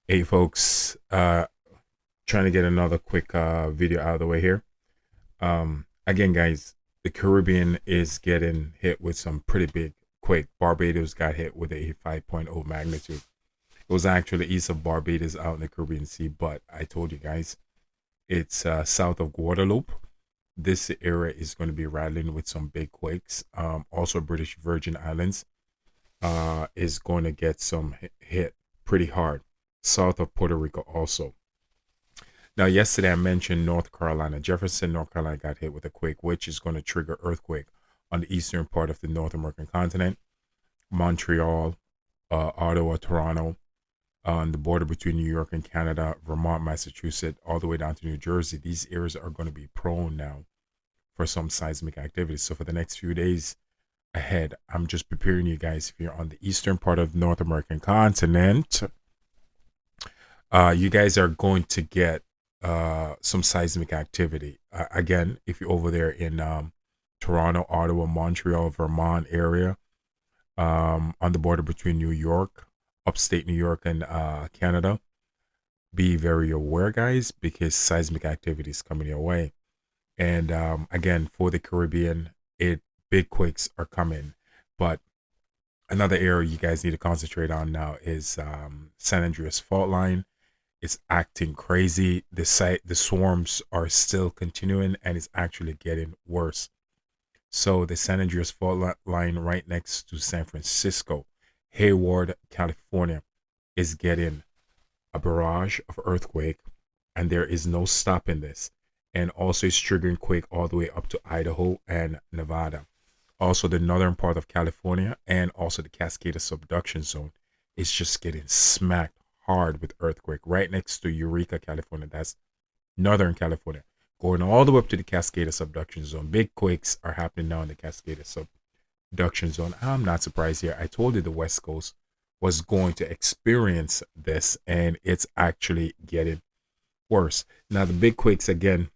Hey folks, trying to get another quick video out of the way here. Again, guys, the Caribbean is getting hit with some pretty big quake. Barbados got hit with a 5.0 magnitude. It was actually east of Barbados out in the Caribbean Sea, but I told you guys it's south of Guadeloupe. This area is going to be rattling with some big quakes. Also, British Virgin Islands is going to get some hit pretty hard. South of Puerto Rico also. Now, yesterday I mentioned North Carolina. Jefferson, North Carolina got hit with a quake, which is going to trigger earthquake on the eastern part of the North American continent. Montreal, Ottawa, Toronto, on the border between New York and Canada, Vermont, Massachusetts, all the way down to New Jersey. These areas are going to be prone now for some seismic activity. So for the next few days ahead, I'm just preparing you guys. If you're on the eastern part of the North American continent, you guys are going to get some seismic activity. Again, if you're over there in Toronto, Ottawa, Montreal, Vermont area, on the border between New York, upstate New York, and Canada, be very aware, guys, because seismic activity is coming your way. And again, for the Caribbean, it big quakes are coming. But another area you guys need to concentrate on now is San Andreas Faultline. It's acting crazy. The swarms are still continuing, and it's actually getting worse. So the San Andreas Fault line right next to San Francisco, Hayward, California, is getting a barrage of earthquake, and there is no stopping this. And also, it's triggering quake all the way up to Idaho and Nevada. Also, the northern part of California and also the Cascade subduction zone is just getting smacked hard with earthquake right next to Eureka, California. That's Northern California. Going all the way up to the Cascade subduction zone. Big quakes are happening now in the Cascade subduction zone. I'm not surprised here. I told you the West Coast was going to experience this, and it's actually getting worse. Now, the big quakes, again,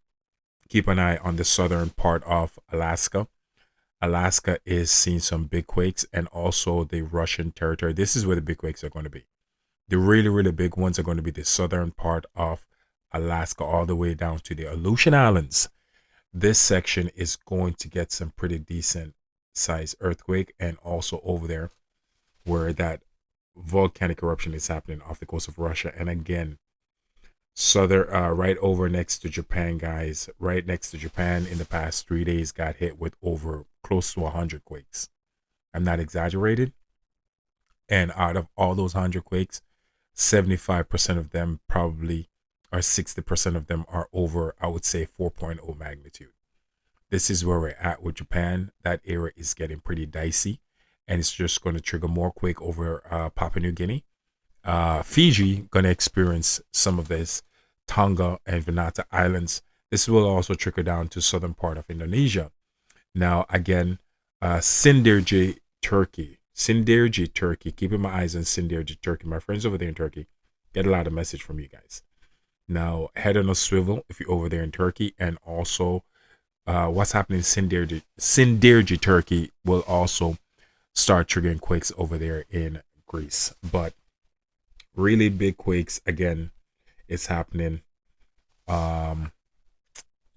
keep an eye on the southern part of Alaska. Alaska is seeing some big quakes, and also the Russian territory. This is where the big quakes are going to be. The really, really big ones are going to be the southern part of Alaska, all the way down to the Aleutian Islands. This section is going to get some pretty decent size earthquake, and also over there where that volcanic eruption is happening off the coast of Russia. And again, southern, right over next to Japan, guys, right next to Japan in the past 3 days got hit with over close to 100 quakes. I'm not exaggerated. And out of all those 100 quakes, 75% of them probably, or 60% of them are over, I would say, 4.0 magnitude. This is where we're at with Japan. That area is getting pretty dicey, and it's just going to trigger more quake over Papua New Guinea. Fiji going to experience some of this. Tonga and Vanuatu Islands. This will also trickle down to southern part of Indonesia. Now, again, Sindirji, Turkey. Sindirji, Turkey. Keeping my eyes on Sindirji, Turkey. My friends over there in Turkey get a lot of message from you guys. Now, head on a swivel if you're over there in Turkey, and also what's happening in Sindirji, Turkey will also start triggering quakes over there in Greece. But really big quakes again, it's happening. Um,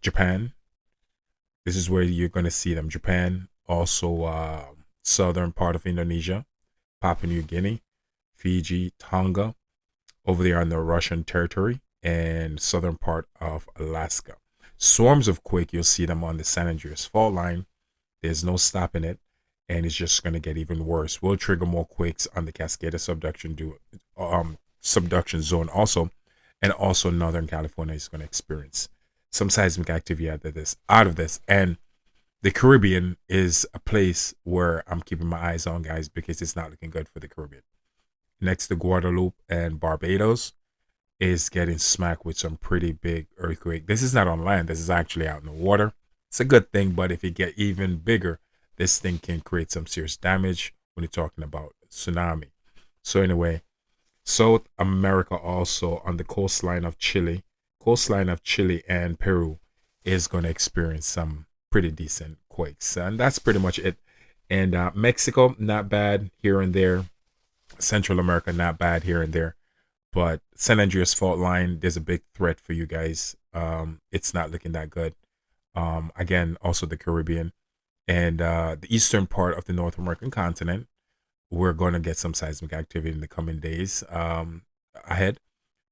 Japan. This is where you're going to see them. Japan, also southern part of Indonesia, Papua New Guinea, Fiji, Tonga, over there on the Russian territory, and southern part of Alaska. Swarms of quake, you'll see them on the San Andreas Fault Line. There's no stopping it, and it's just going to get even worse. We'll trigger more quakes on the Cascade subduction zone also, and also Northern California is going to experience some seismic activity out of this, and the Caribbean is a place where I'm keeping my eyes on, guys, because it's not looking good for the Caribbean. Next to Guadeloupe and Barbados is getting smacked with some pretty big earthquake. This is not on land. This is actually out in the water. It's a good thing, but if it get even bigger, this thing can create some serious damage when you're talking about tsunami. So anyway, South America also on the coastline of Chile and Peru is going to experience some pretty decent quakes, and that's pretty much it. And Mexico, not bad here and there. Central America, not bad here and there. But San Andreas fault line, there's a big threat for you guys. It's not looking that good. Again, also the Caribbean and the eastern part of the North American continent. We're going to get some seismic activity in the coming days ahead.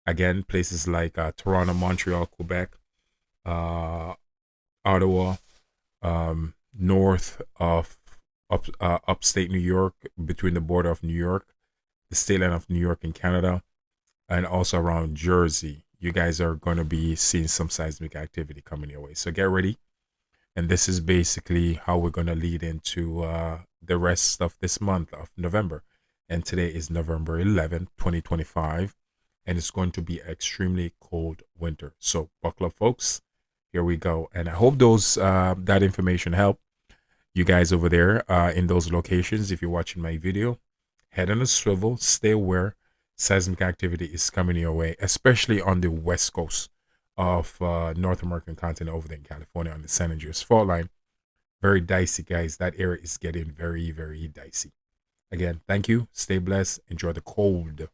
Again, places like Toronto, Montreal, Quebec, uh, Ottawa, north of upstate New York, between the border of New York, the state line of New York and Canada, and also around Jersey. You guys are going to be seeing some seismic activity coming your way. So get ready. And this is basically how we're going to lead into the rest of this month of November. And today is November 11th, 2025. And it's going to be extremely cold winter. So buckle up, folks. Here we go. And I hope that information helped you guys over there in those locations. If you're watching my video, head on a swivel, stay aware. Seismic activity is coming your way, especially on the west coast of North American continent over there in California on the San Andreas Faultline. Very dicey, guys. That area is getting very, very dicey. Again, thank you. Stay blessed. Enjoy the cold.